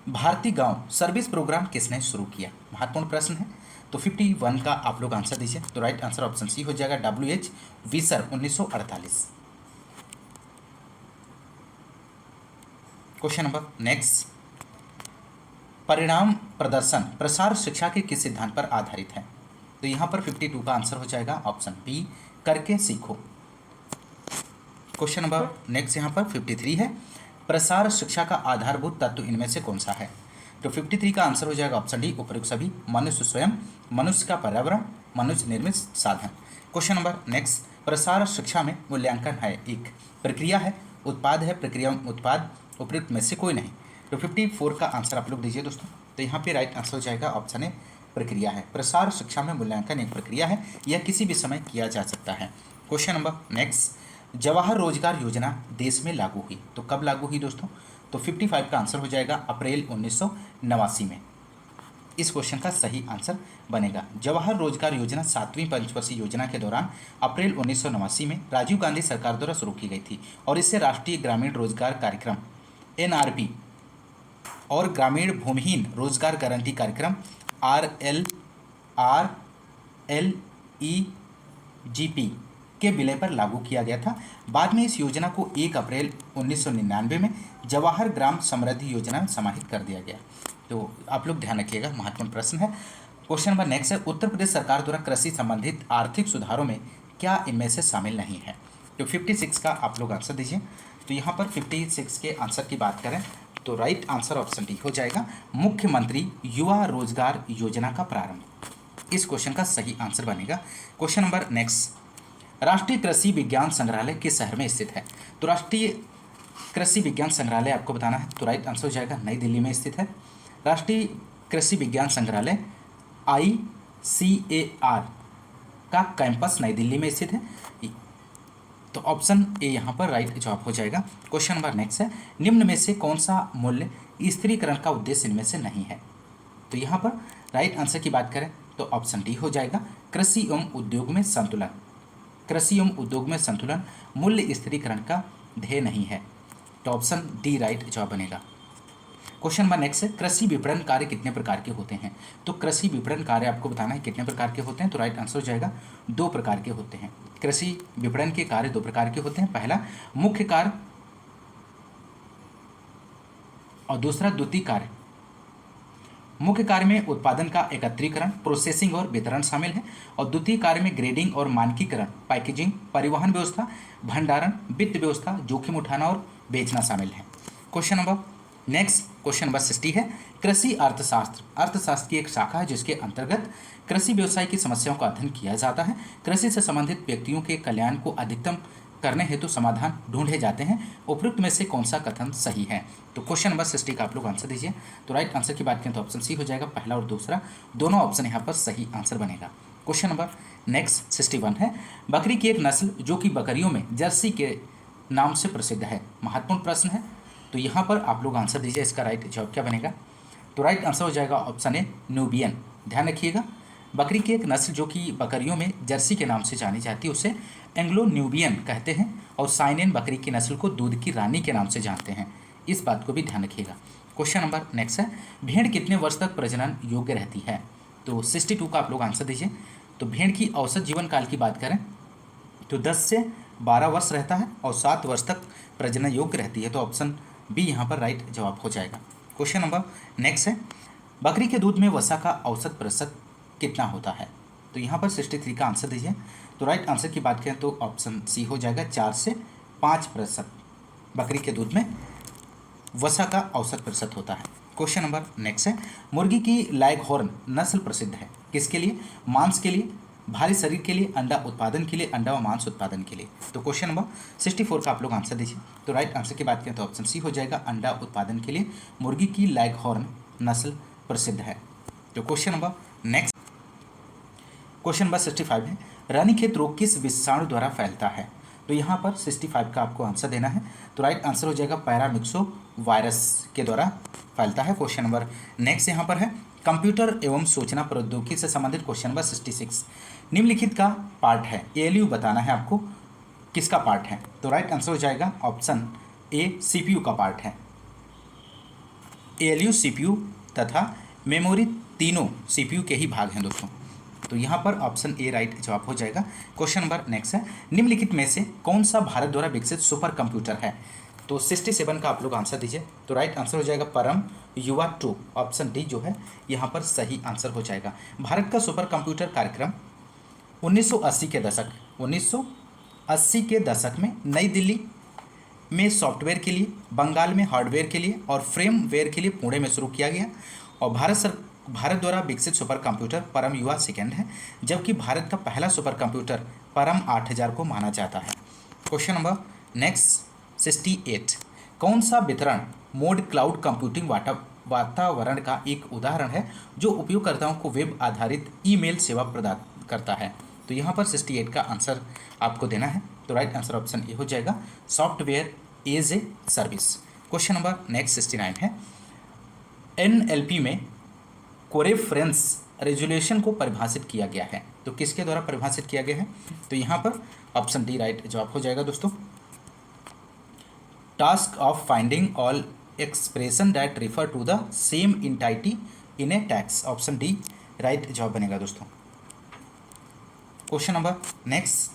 Speaker 1: भारतीय गांव सर्विस प्रोग्राम किसने शुरू किया? महत्वपूर्ण प्रश्न है। तो 51 का आप लोग आंसर दीजिए। तो राइट आंसर ऑप्शन सी हो जाएगा, WH विसर 1948। क्वेश्चन नंबर नेक्स्ट, परिणाम प्रदर्शन प्रसार शिक्षा के किस सिद्धांत पर आधारित है? तो यहाँ पर 52 का आंसर हो जाएगा ऑप्शन बी, करके सीखो। क्वेश्चन नंबर नेक्स्ट यहाँ पर 53 है, प्रसार शिक्षा का आधारभूत तत्व इनमें से कौन सा है? तो 53 का आंसर हो जाएगा ऑप्शन डी, उपयुक्त सभी, मनुष्य स्वयं, मनुष्य का पर्यावरण, मनुष्य निर्मित साधन। क्वेश्चन नंबर नेक्स्ट, प्रसार शिक्षा में मूल्यांकन है एक प्रक्रिया है, उत्पाद है, प्रक्रिया उत्पाद, उपयुक्त में से कोई नहीं। तो 54 का आंसर आप लोग दीजिए दोस्तों। तो यहाँ पे राइट आंसर हो जाएगा ऑप्शन ए, प्रक्रिया है। प्रसार शिक्षा में मूल्यांकन एक प्रक्रिया है, यह किसी भी समय किया जा सकता है। क्वेश्चन नंबर नेक्स्ट, जवाहर रोजगार योजना देश में लागू हुई, तो कब लागू हुई दोस्तों? तो 55 का आंसर हो जाएगा, अप्रैल 1989 में। इस क्वेश्चन का सही आंसर बनेगा। जवाहर रोजगार योजना 7वीं पंचवर्षीय योजना के दौरान अप्रैल 1989 में राजीव गांधी सरकार द्वारा शुरू की गई थी और इससे राष्ट्रीय ग्रामीण रोजगार कार्यक्रम NRP और ग्रामीण भूमिहीन रोजगार गारंटी कार्यक्रम RLEGP के विलय पर लागू किया गया था। बाद में इस योजना को 1 अप्रैल 1999 में जवाहर ग्राम समृद्धि योजना में समाहित कर दिया गया। तो आप लोग ध्यान रखिएगा, महत्वपूर्ण प्रश्न है। क्वेश्चन नंबर नेक्स्ट है, उत्तर प्रदेश सरकार द्वारा कृषि संबंधित आर्थिक सुधारों में क्या इनमें से शामिल नहीं है? तो 56 का आप लोग आंसर दीजिए। तो यहाँ पर 56 के आंसर की बात करें तो राइट आंसर ऑप्शन डी हो जाएगा, मुख्यमंत्री युवा रोजगार योजना का प्रारंभ। इस क्वेश्चन का सही आंसर बनेगा। क्वेश्चन नंबर नेक्स्ट, राष्ट्रीय कृषि विज्ञान संग्रहालय किस शहर में स्थित है? तो राष्ट्रीय कृषि विज्ञान संग्रहालय आपको बताना है, तो राइट आंसर हो जाएगा नई दिल्ली में स्थित है। राष्ट्रीय कृषि विज्ञान संग्रहालय ICAR का कैंपस नई दिल्ली में स्थित है। तो ऑप्शन ए यहाँ पर राइट जवाब हो जाएगा। क्वेश्चन नंबर नेक्स्ट है, निम्न में से कौन सा मूल्य स्थिरीकरण का उद्देश्य इनमें से नहीं है? तो यहाँ पर राइट आंसर की बात करें तो ऑप्शन डी हो जाएगा, कृषि एवं उद्योग में संतुलन। कृषि एवं उद्योग में संतुलन मूल्य स्थिरीकरण का ध्येय नहीं है। तो ऑप्शन डी राइट जवाब बनेगा। क्वेश्चन नंबर नेक्स्ट है, कृषि विपणन कार्य कितने प्रकार के होते हैं? तो कृषि विपणन कार्य आपको बताना है कितने प्रकार के होते हैं। तो राइट आंसर हो जाएगा 2 प्रकार के होते हैं। कृषि विपणन के कार्य 2 प्रकार के होते हैं, पहला मुख्य कार्य और दूसरा द्वितीय कार्य। मुख्य कार्य में उत्पादन का एकत्रीकरण, प्रोसेसिंग और वितरण शामिल है और द्वितीय कार्य में ग्रेडिंग और मानकीकरण, पैकेजिंग, परिवहन व्यवस्था, भंडारण, वित्त व्यवस्था, जोखिम उठाना और बेचना शामिल है। Question number next, question number 60 है, कृषि अर्थशास्त्र। अर्थशास्त्र की एक शाखा है जिसके अंतर्गत कृषि व्यवसाय की समस्याओं का अध्ययन किया जाता है। कृषि से संबंधित व्यक्तियों के कल्याण को अधिकतम करने हेतु समाधान ढूंढे जाते हैं। उपयुक्त में से कौन सा कथन सही है? तो क्वेश्चन नंबर 60 का आप लोग आंसर दीजिए। तो राइट आंसर की बात करें तो ऑप्शन सी हो जाएगा, पहला और दूसरा दोनों ऑप्शन यहाँ पर सही आंसर बनेगा। क्वेश्चन नंबर नेक्स्ट 61 है, बकरी की एक नस्ल जो कि बकरियों में जर्सी के नाम से प्रसिद्ध है। महत्वपूर्ण प्रश्न है, तो यहाँ पर आप लोग आंसर दीजिए, इसका राइट जवाब क्या बनेगा? तो राइट आंसर हो जाएगा ऑप्शन ए न्यूबियन। ध्यान रखिएगा, बकरी की एक नस्ल जो कि बकरियों में जर्सी के नाम से जानी जाती है उसे एंग्लो न्यूबियन कहते हैं और साइनेन बकरी की नस्ल को दूध की रानी के नाम से जानते हैं। इस बात को भी ध्यान रखिएगा। क्वेश्चन नंबर नेक्स्ट है, भेड़ कितने वर्ष तक प्रजनन योग्य रहती है? तो 62 का आप लोग आंसर दीजिए। तो भेड़ की औसत जीवन काल की बात करें तो 10 से 12 वर्ष रहता है और 7 वर्ष तक प्रजनन योग्य रहती है। तो ऑप्शन बी यहाँ पर राइट जवाब हो जाएगा। क्वेश्चन नंबर नेक्स्ट है, बकरी के दूध में वसा का औसत प्रतिशत कितना होता है? तो यहाँ पर 63 का आंसर दीजिए। तो राइट आंसर की बात करें तो ऑप्शन सी हो जाएगा, 4 से 5% बकरी के दूध में वसा का औसत प्रतिशत होता है। क्वेश्चन नंबर नेक्स्ट है, मुर्गी की लैगहॉर्न नस्ल प्रसिद्ध है किसके लिए? मांस के लिए, भारी शरीर के लिए, अंडा उत्पादन के लिए, अंडा व मांस उत्पादन के लिए। तो क्वेश्चन नंबर 64 का आप लोग आंसर दीजिए। तो राइट आंसर की बात करें तो ऑप्शन सी हो जाएगा, अंडा उत्पादन के लिए मुर्गी की लैगहॉर्न नस्ल प्रसिद्ध है। तो question number next, question number 65 है, रानीखेत रोग किस विषाणु द्वारा फैलता है? तो यहाँ पर 65 का आपको आंसर देना है। तो राइट आंसर हो जाएगा, पैरामिक्सो वायरस के द्वारा फैलता है। क्वेश्चन नंबर नेक्स्ट यहाँ पर है, कंप्यूटर एवं सूचना प्रौद्योगिकी से संबंधित क्वेश्चन नंबर 66 निम्नलिखित का पार्ट है, ALU बताना है आपको किसका पार्ट है। तो राइट आंसर हो जाएगा ऑप्शन ए CPU का पार्ट है। ALU CPU तथा मेमोरी तीनों CPU के ही भाग हैं दोस्तों। तो यहाँ पर ऑप्शन ए राइट जवाब हो जाएगा। क्वेश्चन नंबर नेक्स्ट है, निम्नलिखित में से कौन सा भारत द्वारा विकसित सुपर कंप्यूटर है? तो 67 का आप लोग आंसर दीजिए। तो राइट आंसर हो जाएगा परम युवा 2, ऑप्शन डी जो है यहाँ पर सही आंसर हो जाएगा। भारत का सुपर कंप्यूटर कार्यक्रम 1980 के दशक में नई दिल्ली में सॉफ्टवेयर के लिए, बंगाल में हार्डवेयर के लिए और फ्रेमवेयर के लिए पुणे में शुरू किया गया और भारत द्वारा विकसित सुपर कंप्यूटर परम युवा सेकेंड है, जबकि भारत का पहला सुपर कंप्यूटर परम 8000 को माना जाता है। क्वेश्चन नंबर नेक्स्ट 68, कौन सा वितरण मोड क्लाउड कंप्यूटिंग वातावरण का एक उदाहरण है जो उपयोगकर्ताओं को वेब आधारित ईमेल सेवा प्रदान करता है? तो यहाँ पर 68 का आंसर आपको देना है। तो राइट आंसर ऑप्शन ए हो जाएगा, software as a service. Question number next 69 है, NLP में कोरेफरेंस रेजोल्यूशन को परिभाषित किया गया है? तो किसके द्वारा परिभाषित किया गया है? तो यहाँ पर ऑप्शन डी राइट जवाब हो जाएगा दोस्तों। Task of finding all expression that refer to the same entity in a text, option D right जवाब बनेगा दोस्तों। क्वेश्चन नंबर नेक्स्ट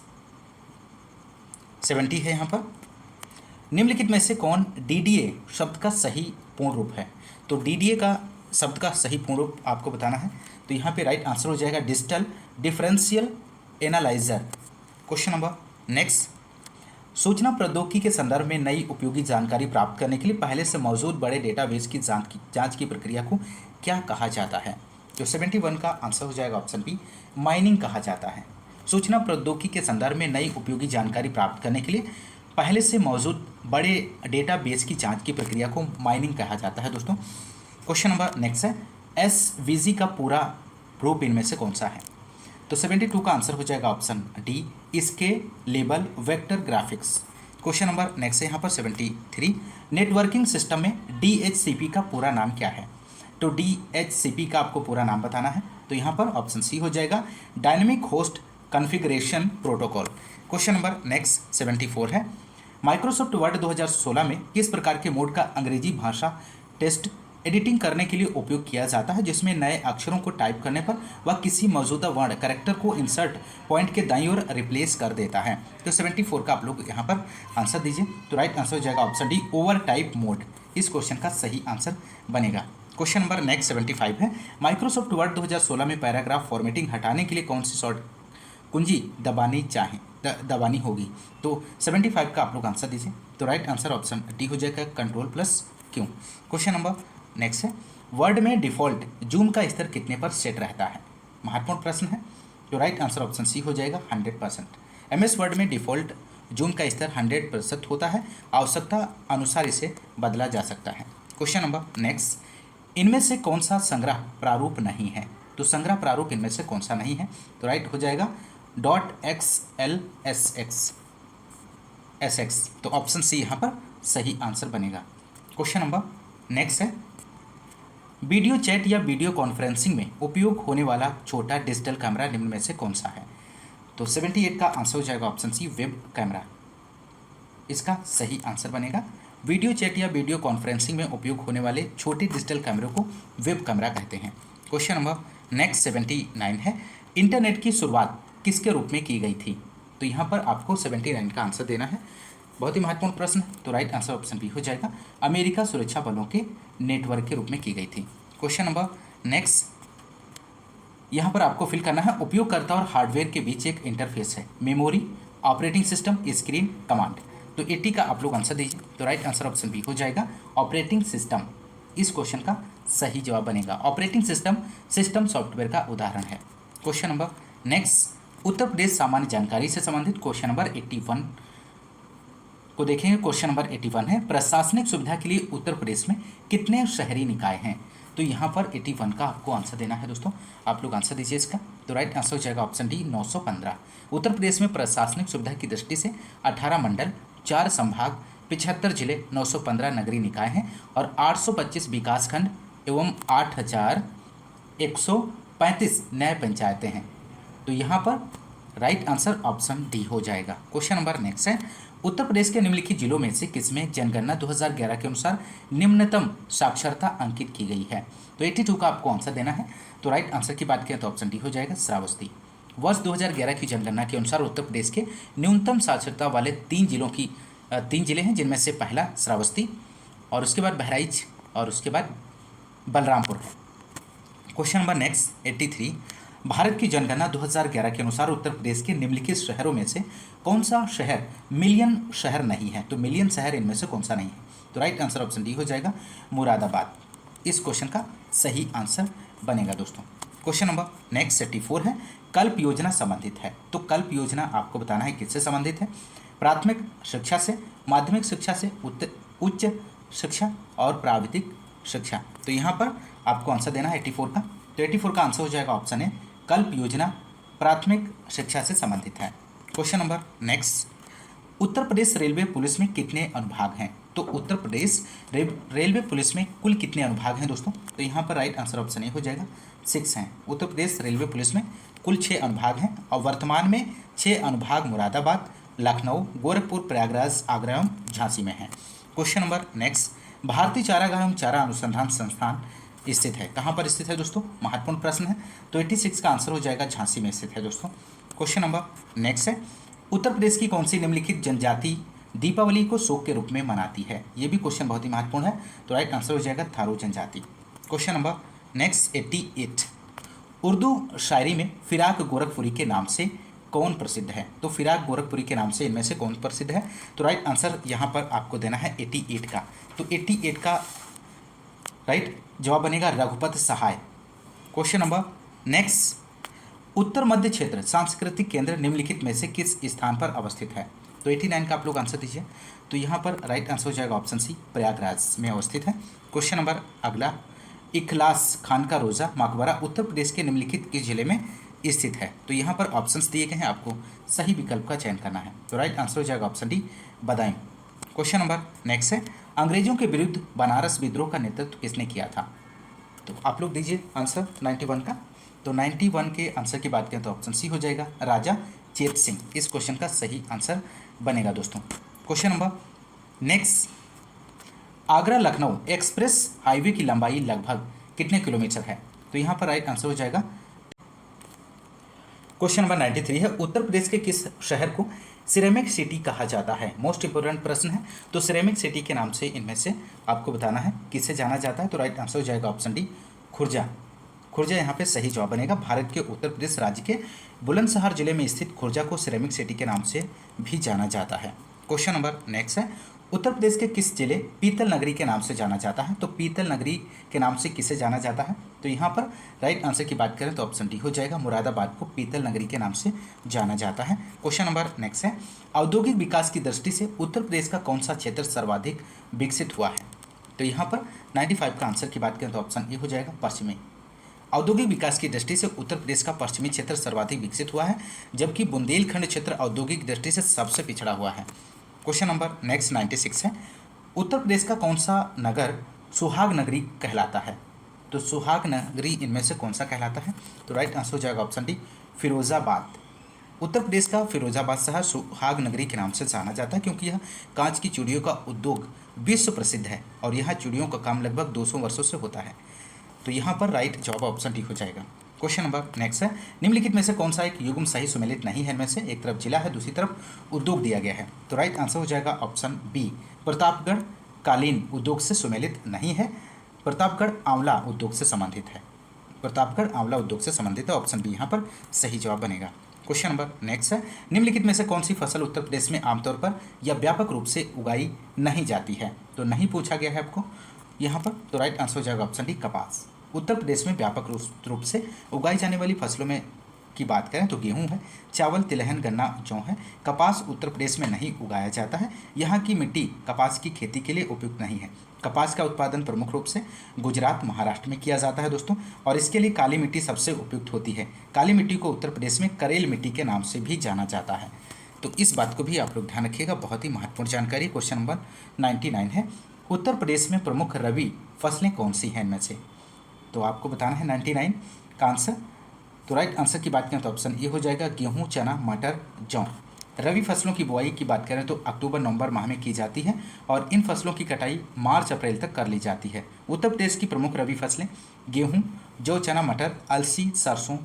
Speaker 1: 70 है यहाँ पर। निम्नलिखित में से कौन डीडीए शब्द का सही पूर्ण रूप है? तो डीडीए का शब्द का सही पूर्ण रूप आपको बताना है। तो यहाँ पे राइट आंसर हो जाएगा digital differential analyser. Question number next, सूचना प्रौद्योगिकी के संदर्भ में नई उपयोगी जानकारी प्राप्त करने के लिए पहले से मौजूद बड़े डेटाबेस की जांच की प्रक्रिया को क्या कहा जाता है? तो 71 का आंसर हो जाएगा ऑप्शन बी, माइनिंग कहा जाता है। सूचना प्रौद्योगिकी के संदर्भ में नई उपयोगी जानकारी प्राप्त करने के लिए पहले से मौजूद बड़े डेटाबेस की जांच की प्रक्रिया को माइनिंग कहा जाता है दोस्तों। क्वेश्चन नंबर नेक्स्ट है, एसवीजी का पूरा रूप इनमें से कौन सा है? तो 72 का आंसर हो जाएगा ऑप्शन डी, इसके label vector graphics. Question number next है यहाँ पर 73, नेटवर्किंग सिस्टम में डीएचसीपी का पूरा नाम क्या है? तो डीएचसीपी का आपको पूरा नाम बताना है। तो यहाँ पर ऑप्शन सी हो जाएगा dynamic host configuration protocol. Question number next 74 है, माइक्रोसॉफ्ट वर्ड 2016 में किस प्रकार के मोड का अंग्रेजी भाषा टेस्ट एडिटिंग करने के लिए उपयोग किया जाता है, जिसमें नए अक्षरों को टाइप करने पर वह किसी मौजूदा वर्ण कैरेक्टर को इंसर्ट पॉइंट के दाईं ओर रिप्लेस कर देता है? तो 74 का आप लोग यहाँ पर आंसर दीजिए। तो राइट आंसर हो जाएगा option D, over type mode, इस क्वेश्चन का सही आंसर बनेगा। क्वेश्चन नंबर नेक्स्ट 75 है, माइक्रोसॉफ्ट वर्ड 2016 में पैराग्राफ फॉर्मेटिंग हटाने के लिए कौन सी शॉर्ट कुंजी दबानी होगी? तो 75 का आप लोग आंसर दीजिए। तो राइट आंसर ऑप्शन डी हो जाएगा Ctrl+Q। क्वेश्चन नंबर नेक्स्ट है, वर्ड में डिफ़ॉल्ट जूम का स्तर कितने पर सेट रहता है? महत्वपूर्ण प्रश्न है। तो राइट आंसर ऑप्शन सी हो जाएगा 100%। एमएस वर्ड में डिफ़ॉल्ट जूम का स्तर 100% होता है, आवश्यकता अनुसार इसे बदला जा सकता है। क्वेश्चन नंबर नेक्स्ट, इनमें से कौन सा संग्रह प्रारूप नहीं है? तो संग्रह प्रारूप इनमें से कौन सा नहीं है? तो राइट हो जाएगा .xlsx। तो ऑप्शन सी यहाँ पर सही आंसर बनेगा। क्वेश्चन नंबर नेक्स्ट है, वीडियो चैट या वीडियो कॉन्फ्रेंसिंग में उपयोग होने वाला छोटा डिजिटल कैमरा निम्न में से कौन सा है? तो 78 का आंसर हो जाएगा ऑप्शन सी, वेब कैमरा, इसका सही आंसर बनेगा। वीडियो चैट या वीडियो कॉन्फ्रेंसिंग में उपयोग होने वाले छोटे डिजिटल कैमरों को वेब कैमरा कहते हैं। क्वेश्चन नंबर नेक्स्ट 79 है, इंटरनेट की शुरुआत किसके रूप में की गई थी? तो यहाँ पर आपको 79 का आंसर देना है, बहुत ही महत्वपूर्ण प्रश्न है। तो राइट आंसर ऑप्शन बी हो जाएगा, अमेरिका सुरक्षा बलों के नेटवर्क के रूप में की गई थी। क्वेश्चन नंबर नेक्स्ट, यहाँ पर आपको फिल करना है, उपयोगकर्ता और हार्डवेयर के बीच एक इंटरफेस है, memory, operating system, screen, command. तो 80 का आप लोग आंसर दीजिए। तो राइट आंसर ऑप्शन बी हो जाएगा ऑपरेटिंग सिस्टम, इस क्वेश्चन का सही जवाब बनेगा। ऑपरेटिंग सिस्टम सॉफ्टवेयर का उदाहरण है। Question number next, Uttar Pradesh सामान्य जानकारी से संबंधित क्वेश्चन नंबर 81 को देखेंगे। क्वेश्चन नंबर 81 है, प्रशासनिक सुविधा के लिए उत्तर प्रदेश में कितने शहरी निकाय हैं? तो यहाँ पर 81 का आपको आंसर देना है दोस्तों, आप लोग आंसर दीजिए इसका। तो राइट आंसर हो जाएगा ऑप्शन डी 915। उत्तर प्रदेश में प्रशासनिक सुविधा की दृष्टि से 18 मंडल, 4 संभाग, 75 जिले, 915 नगरीय निकाय हैं और 825 विकासखंड एवं 8135 न्याय पंचायतें हैं। तो यहाँ पर राइट आंसर ऑप्शन डी हो जाएगा। क्वेश्चन नंबर नेक्स्ट है, उत्तर प्रदेश के निम्नलिखित जिलों में से किसमें जनगणना 2011 के अनुसार निम्नतम साक्षरता अंकित की गई है? तो 82 का आपको आंसर देना है। तो राइट आंसर की बात करें तो ऑप्शन डी हो जाएगा श्रावस्ती। वर्ष 2011 की जनगणना के अनुसार उत्तर प्रदेश के न्यूनतम साक्षरता वाले 3 जिले हैं, जिनमें से पहला श्रावस्ती और उसके बाद बहराइच और उसके बाद बलरामपुर है। क्वेश्चन नंबर नेक्स्ट 83, भारत की जनगणना 2011 के अनुसार उत्तर प्रदेश के निम्नलिखित शहरों में से कौन सा शहर मिलियन शहर नहीं है? तो मिलियन शहर इनमें से कौन सा नहीं है? तो राइट आंसर ऑप्शन डी हो जाएगा मुरादाबाद, इस क्वेश्चन का सही आंसर बनेगा दोस्तों। क्वेश्चन नंबर नेक्स्ट 84 है, कल्प योजना संबंधित है। तो कल्प योजना आपको बताना है किससे संबंधित है? प्राथमिक शिक्षा से, माध्यमिक शिक्षा से, उच्च शिक्षा और प्राविधिक शिक्षा। तो यहाँ पर आपको आंसर देना है 84 का। तो 84 का आंसर हो जाएगा ऑप्शन है, कल्प योजना प्राथमिक शिक्षा से संबंधित है। Question number next, Uttar Pradesh railway police में कितने अनुभाग हैं? तो उत्तर प्रदेश रेलवे पुलिस में कुल कितने अनुभाग हैं दोस्तों? तो यहाँ पर राइट आंसर ऑप्शन ए हो जाएगा 6 हैं। उत्तर प्रदेश रेलवे पुलिस में कुल 6 अनुभाग हैं और वर्तमान में 6 अनुभाग मुरादाबाद, लखनऊ, गोरखपुर, प्रयागराज, आगरा एवं झांसी में हैं। क्वेश्चन नंबर नेक्स्ट, भारतीय चारागाह एवं चारा अनुसंधान संस्थान स्थित है, कहाँ पर स्थित है दोस्तों? महत्वपूर्ण प्रश्न है। तो 86 का आंसर हो जाएगा झांसी में स्थित है दोस्तों। क्वेश्चन नंबर नेक्स्ट है, उत्तर प्रदेश की कौन सी निम्नलिखित जनजाति दीपावली को शोक के रूप में मनाती है? ये भी क्वेश्चन बहुत ही महत्वपूर्ण है। तो राइट आंसर हो जाएगा थारू जनजाति। क्वेश्चन नंबर नेक्स्ट 88, उर्दू शायरी में फिराक गोरखपुरी के नाम से कौन प्रसिद्ध है? तो फिराक गोरखपुरी के नाम से इनमें से कौन प्रसिद्ध है? तो राइट आंसर यहाँ पर आपको देना है 88 का। तो 88 का राइट जवाब बनेगा रघुपति सहाय। क्वेश्चन नंबर नेक्स्ट, उत्तर मध्य क्षेत्र सांस्कृतिक केंद्र निम्नलिखित में से किस स्थान पर अवस्थित है? तो 89 का आप लोग आंसर दीजिए। तो यहाँ पर राइट आंसर हो जाएगा ऑप्शन सी, प्रयागराज में अवस्थित है। क्वेश्चन नंबर अगला, इखलास खान का रोज़ा मकबरा उत्तर प्रदेश के निम्नलिखित किस जिले में स्थित है? तो यहाँ पर ऑप्शंस दिए गए हैं, आपको सही विकल्प का चयन करना है। तो राइट आंसर हो जाएगा option D, Badaun. Question number next है, अंग्रेजों के विरुद्ध बनारस विद्रोह का नेतृत्व किसने किया था? तो आप लोग दीजिए आंसर 91 का। तो 91 के आंसर की बात करें तो ऑप्शन सी हो जाएगा राजा चेत सिंह। इस क्वेश्चन का सही आंसर बनेगा दोस्तों। Question number next, Agra Lucknow express highway की लंबाई लगभग कितने किलोमीटर है? तो यहाँ पर राइट आंसर हो जाएगा। क्वेश्चन नंबर 93 है, उत्तर प्रदेश के किस शहर को सिरेमिक सिटी कहा जाता है? मोस्ट इंपोर्टेंट प्रश्न है। तो सिरेमिक सिटी के नाम से इनमें से आपको बताना है किसे जाना जाता है। तो राइट आंसर हो जाएगा ऑप्शन डी, खुर्जा। खुर्जा यहाँ पे सही जवाब बनेगा। भारत के उत्तर प्रदेश राज्य के बुलंदशहर जिले में स्थित खुर्जा को सिरेमिक सिटी के नाम से भी जाना जाता है। क्वेश्चन नंबर नेक्स्ट है, उत्तर प्रदेश के किस जिले पीतल नगरी के नाम से जाना जाता है? तो पीतल नगरी के नाम से किसे जाना जाता है? तो यहाँ पर राइट आंसर की बात करें तो ऑप्शन डी हो जाएगा, मुरादाबाद को पीतल नगरी के नाम से जाना जाता है। क्वेश्चन नंबर नेक्स्ट है, औद्योगिक विकास की दृष्टि से उत्तर प्रदेश का कौन सा क्षेत्र सर्वाधिक विकसित हुआ है? तो यहाँ पर 95 का आंसर की बात करें तो ऑप्शन ए हो जाएगा, पश्चिमी। औद्योगिक विकास की दृष्टि से उत्तर प्रदेश का पश्चिमी क्षेत्र सर्वाधिक विकसित हुआ है, जबकि बुंदेलखंड क्षेत्र औद्योगिक दृष्टि से सबसे पिछड़ा हुआ है। क्वेश्चन नंबर नेक्स्ट 96 है, उत्तर प्रदेश का कौन सा नगर सुहाग नगरी कहलाता है? तो सुहाग नगरी इनमें से कौन सा कहलाता है? तो राइट आंसर हो जाएगा ऑप्शन डी, फिरोजाबाद। उत्तर प्रदेश का फिरोजाबाद शहर सुहाग नगरी के नाम से जाना जाता है, क्योंकि यह कांच की चूड़ियों का उद्योग विश्व प्रसिद्ध है और यहाँ चूड़ियों का काम लगभग 200 वर्षों से होता है। तो यहाँ पर राइट जवाब ऑप्शन डी हो जाएगा। क्वेश्चन नंबर नेक्स्ट है, निम्नलिखित में से कौन सा एक युग्म सही सुमेलित नहीं है? इनमें से एक तरफ जिला है, दूसरी तरफ उद्योग दिया गया है। तो राइट आंसर हो जाएगा ऑप्शन बी, प्रतापगढ़ कालीन उद्योग से सुमेलित नहीं है, प्रतापगढ़ आंवला उद्योग से संबंधित है। प्रतापगढ़ आंवला उद्योग से संबंधित है, ऑप्शन बी यहाँ पर सही जवाब बनेगा। क्वेश्चन नंबर नेक्स्ट है, निम्नलिखित में से कौन सी फसल उत्तर प्रदेश में आमतौर पर या व्यापक रूप से उगाई नहीं जाती है? तो नहीं पूछा गया है आपको यहाँ पर। तो राइट आंसर हो जाएगा ऑप्शन डी, कपास। उत्तर प्रदेश में व्यापक रूप से उगाई जाने वाली फसलों में की बात करें तो गेहूं है, चावल, तिलहन, गन्ना, जौ है। कपास उत्तर प्रदेश में नहीं उगाया जाता है, यहाँ की मिट्टी कपास की खेती के लिए उपयुक्त नहीं है। कपास का उत्पादन प्रमुख रूप से गुजरात, महाराष्ट्र में किया जाता है दोस्तों, और इसके लिए काली मिट्टी सबसे उपयुक्त होती है। काली मिट्टी को उत्तर प्रदेश में करेल मिट्टी के नाम से भी जाना जाता है। तो इस बात को भी आप लोग ध्यान रखिएगा, बहुत ही महत्वपूर्ण जानकारी। क्वेश्चन नंबर 99 है, उत्तर प्रदेश में प्रमुख रबी फसलें कौन सी हैं इनमें से? तो आपको बताना है 99 का आंसर। तो राइट आंसर की बात करें तो ऑप्शन ए हो जाएगा, गेहूं, चना, मटर, जौ। रबी फसलों की बुआई की बात करें तो अक्टूबर नवंबर माह में की जाती है और इन फसलों की कटाई मार्च अप्रैल तक कर ली जाती है। उत्तर प्रदेश की प्रमुख रबी फसलें गेहूं, जौ, चना, मटर, अलसी, सरसों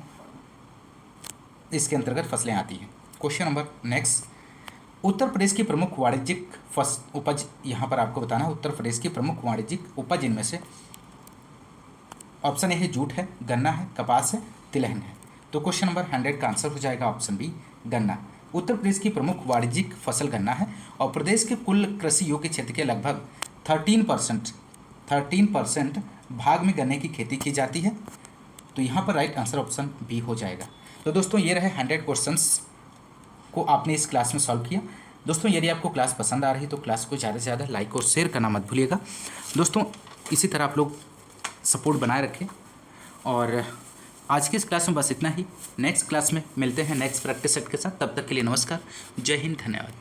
Speaker 1: इसके अंतर्गत फसलें आती हैं। Question number next, Uttar Pradesh की प्रमुख वाणिज्यिक उपज यहाँ पर आपको बताना है। उत्तर प्रदेश की प्रमुख वाणिज्यिक उपज इनमें से ऑप्शन ए है जूट है, गन्ना है, कपास है, तिलहन है। तो क्वेश्चन नंबर 100 का आंसर हो जाएगा ऑप्शन बी, गन्ना। उत्तर प्रदेश की प्रमुख वाणिज्यिक फसल गन्ना है और प्रदेश के कुल कृषि योग्य क्षेत्र के लगभग 13% भाग में गन्ने की खेती की जाती है। तो यहाँ पर राइट आंसर ऑप्शन बी हो जाएगा। तो दोस्तों ये रहे 100 क्वेश्चंस को आपने इस क्लास में सॉल्व किया। दोस्तों यदि आपको क्लास पसंद आ रही तो क्लास को ज़्यादा से ज़्यादा लाइक और शेयर करना मत भूलिएगा। दोस्तों इसी तरह आप लोग सपोर्ट बनाए रखें और आज की इस क्लास में बस इतना ही। नेक्स्ट क्लास में मिलते हैं नेक्स्ट प्रैक्टिस सेट के साथ। तब तक के लिए नमस्कार, जय हिंद, धन्यवाद।